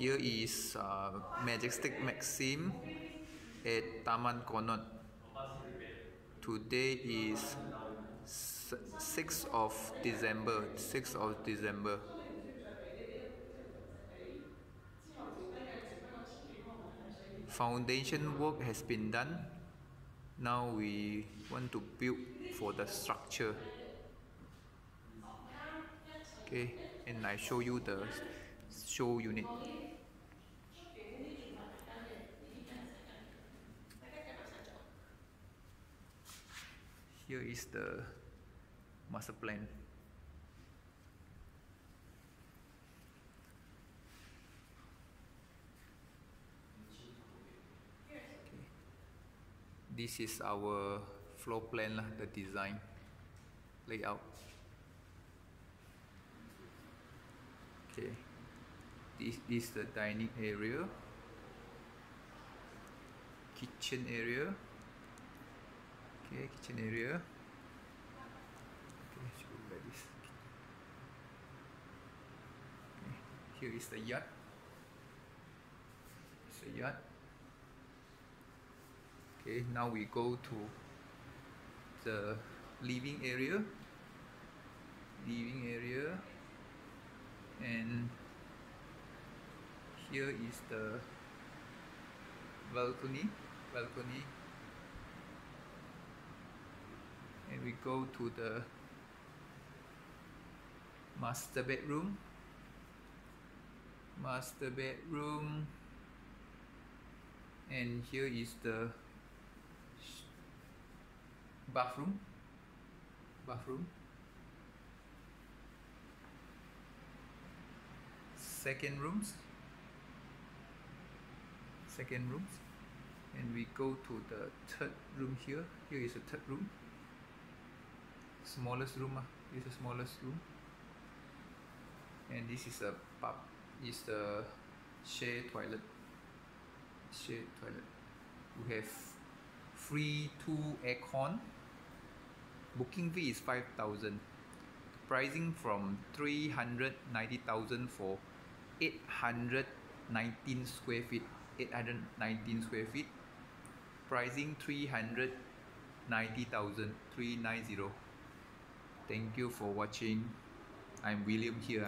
Here is Majestic Maxim at Taman Konot. Today is 6th of December. 6th of December. Foundation work has been done. Now we want to build for the structure. Okay, and I show you the show unit. Here is the master plan. Okay. This is our floor plan lah, the design layout. Okay, this is the dining area, kitchen area. Okay, kitchen area. Okay, show you like this. Okay, here is the yard. It's the yard. Okay, now we go to the living area. Living area. And here is the balcony. And we go to the master bedroom. And here is the bathroom. Second rooms. And we go to the third room here. Here is the third room. Smallest room. This is the smallest room. And this is a pub. Is the shared toilet. We have free 2 aircon. Booking fee is 5,000. Pricing from 390,000 for 819 square feet. 819 square feet. Pricing 390,000. 390. Thank you for watching. I'm William here.